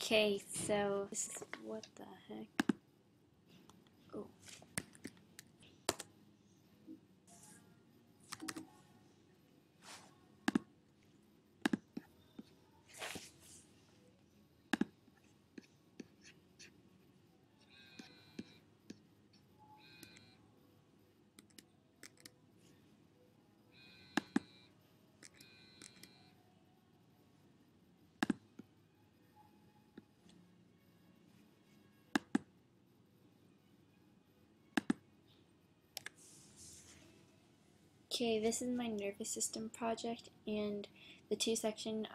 Okay, so this is what the heck? Oh. Okay, this is my nervous system project, and the two sections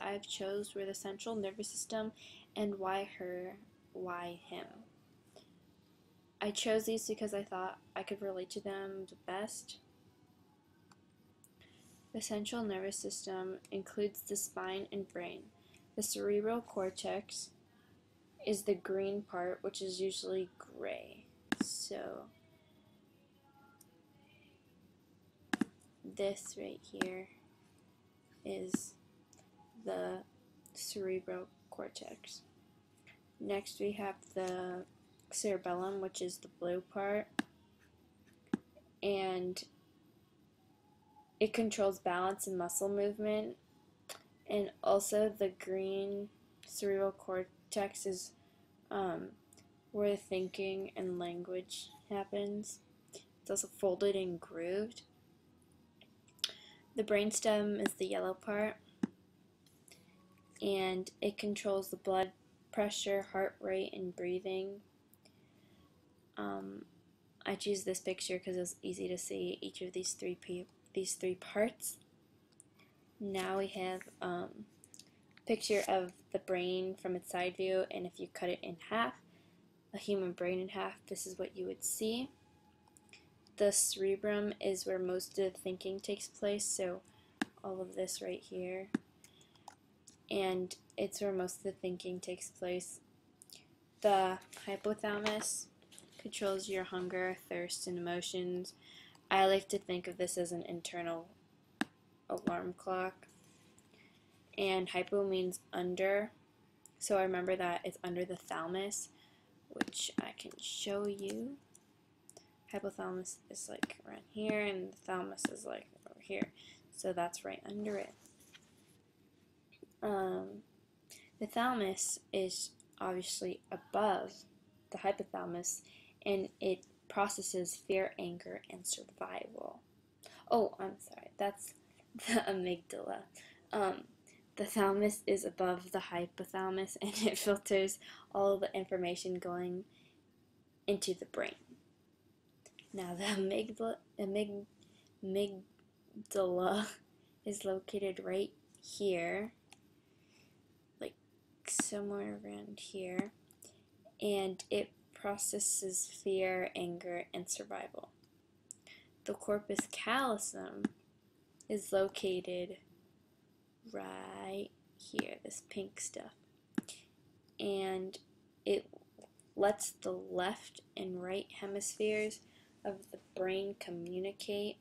I've chose were the central nervous system and why her, why him. I chose these because I thought I could relate to them the best. The central nervous system includes the spine and brain. The cerebral cortex is the green part, which is usually gray. So this right here is the cerebral cortex. Next we have the cerebellum, which is the blue part, and it controls balance and muscle movement. And also the green cerebral cortex is where thinking and language happens. It's also folded and grooved. The brainstem is the yellow part, and it controls the blood pressure, heart rate, and breathing. I choose this picture because it's easy to see each of these three parts. Now we have a picture of the brain from its side view, and if you cut it in half, a human brain in half, this is what you would see. The cerebrum is where most of the thinking takes place, so all of this right here, and it's where most of the thinking takes place. The hypothalamus controls your hunger, thirst, and emotions. I like to think of this as an internal alarm clock. And hypo means under, so I remember that it's under the thalamus, which I can show you. Hypothalamus is like around here, and the thalamus is like over here, so that's right under it. The thalamus is obviously above the hypothalamus, and it processes fear, anger, and survival. Oh, I'm sorry, that's the amygdala. The thalamus is above the hypothalamus, and it filters all the information going into the brain. Now, the amygdala is located right here, like somewhere around here, and it processes fear, anger, and survival. The corpus callosum is located right here, this pink stuff, and it lets the left and right hemispheres of the brain communicate.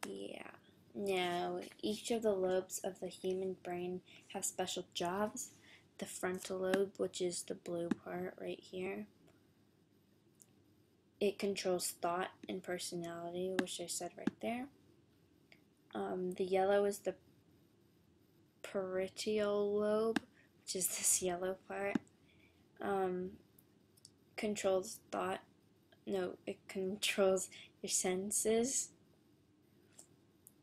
Yeah. Now, each of the lobes of the human brain have special jobs. The frontal lobe, which is the blue part right here, it controls thought and personality, which I said right there. The yellow is the parietal lobe, which is this yellow part. Controls thought. No, it controls your senses.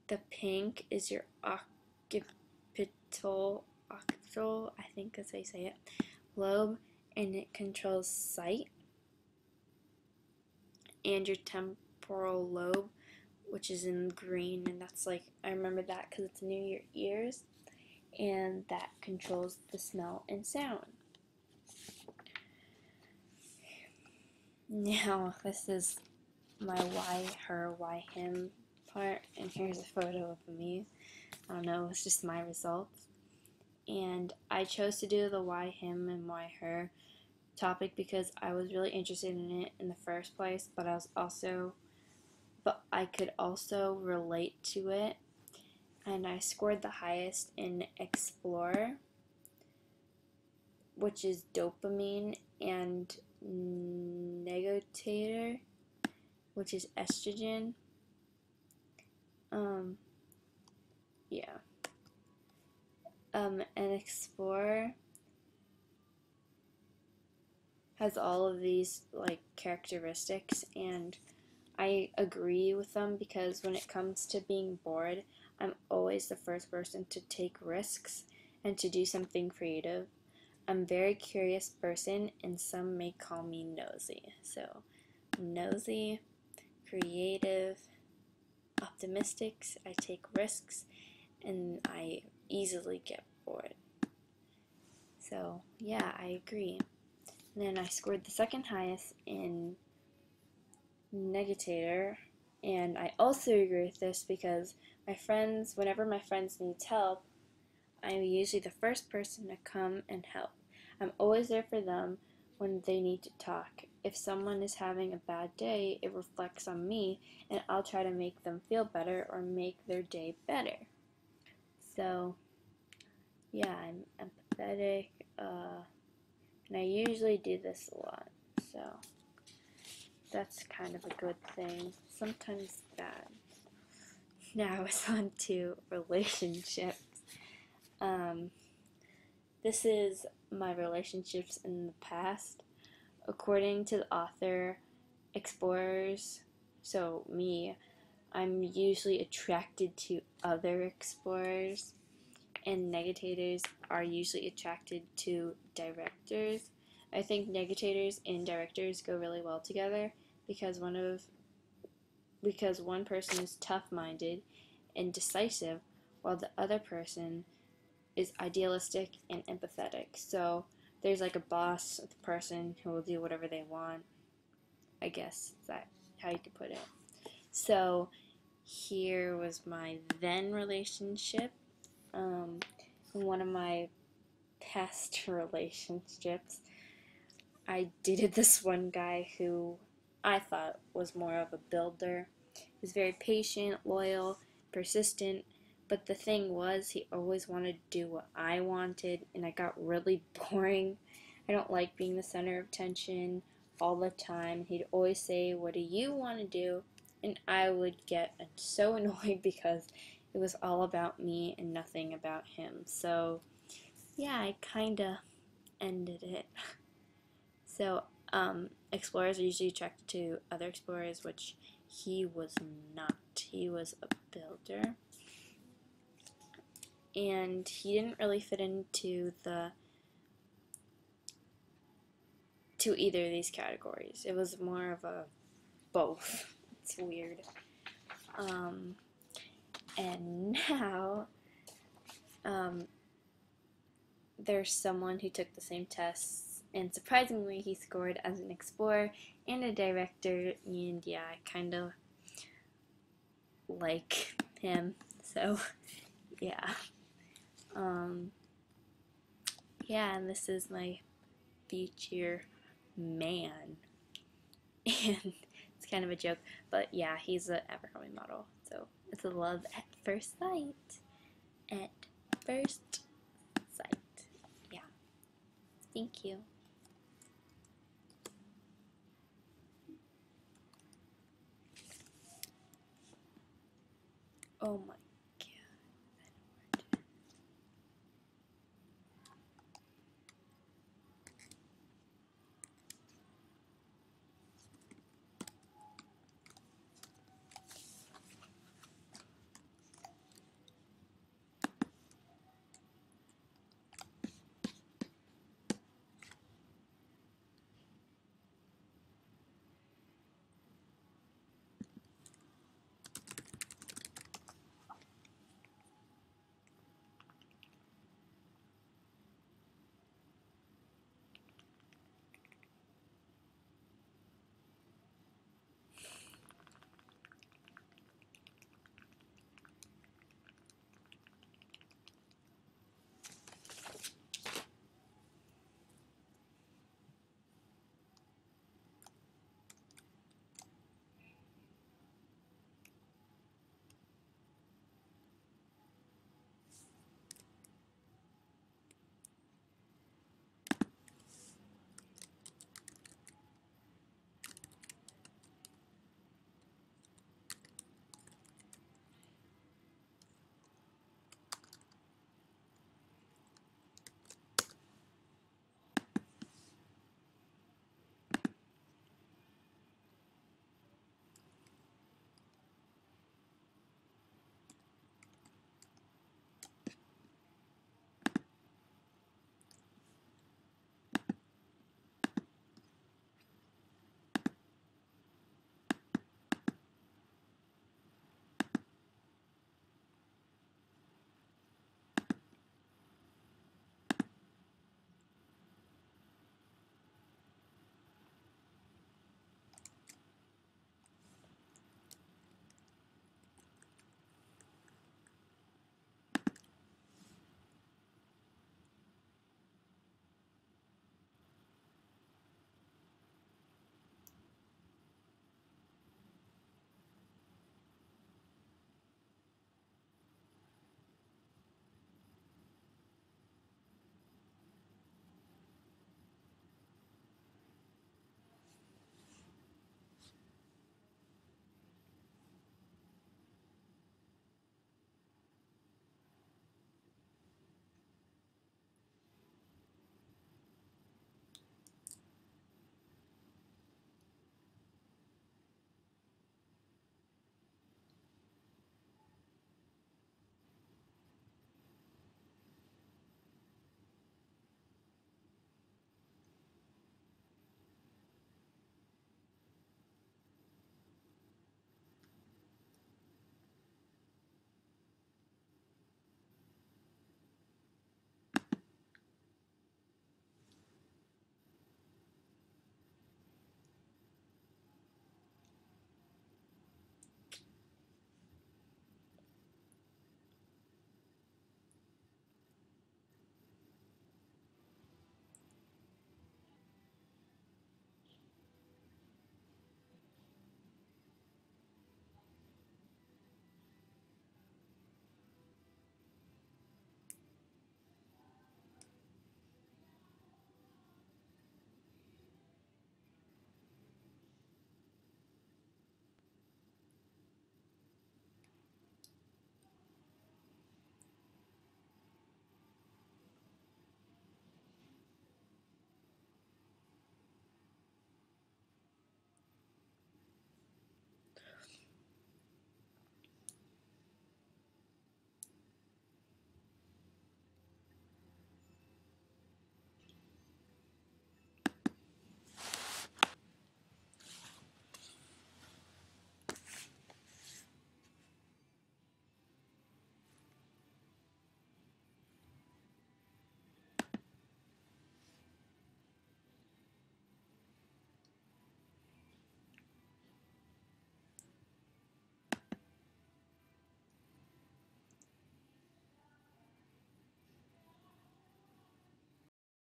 The pink is your occipital, I think that's how you say it, lobe, and it controls sight. And your temporal lobe, which is in green, and that's like, I remember that because it's near your ears, and that controls the smell and sound. Now, this is my why her, why him part, and here's a photo of me. I don't know, it's just my results. And I chose to do the why him and why her topic because I was really interested in it in the first place, but I could also relate to it, and I scored the highest in explore, which is dopamine, and negotiator, which is estrogen. Yeah. And explore has all of these like characteristics, and I agree with them because when it comes to being bored, I'm always the first person to take risks and to do something creative. I'm a very curious person, and some may call me nosy. So, nosy, creative, optimistic, I take risks, and I easily get bored. So, yeah, I agree. And then I scored the second highest in negatator, and I also agree with this because whenever my friends need help, I'm usually the first person to come and help. I'm always there for them when they need to talk. If someone is having a bad day, it reflects on me, and I'll try to make them feel better or make their day better. So, yeah, I'm empathetic, and I usually do this a lot. So, that's kind of a good thing. Sometimes bad. Now it's on to relationships. This is my relationships in the past. According to the author, explorers, so me, I'm usually attracted to other explorers, and negators are usually attracted to directors. I think negators and directors go really well together because one person is tough-minded and decisive, while the other person is idealistic and empathetic. So there's like a boss person who will do whatever they want. I guess is that how you could put it. So here was my then relationship. In one of my past relationships, I dated this one guy who I thought was more of a builder. He was very patient, loyal, persistent, but the thing was, he always wanted to do what I wanted, and I got really boring. I don't like being the center of attention all the time. He'd always say, "What do you want to do?" And I would get so annoyed because it was all about me and nothing about him. So, yeah, I kind of ended it. So, explorers are usually attracted to other explorers, which he was not. He was a builder. And he didn't really fit into to either of these categories. It was more of a both. It's weird. And now, there's someone who took the same tests, and surprisingly he scored as an explorer and a director, and yeah, I kind of like him, so yeah. Yeah, and this is my future man, and it's kind of a joke, but yeah, he's an Abercrombie model, so it's a love at first sight. At first sight. Yeah. Thank you.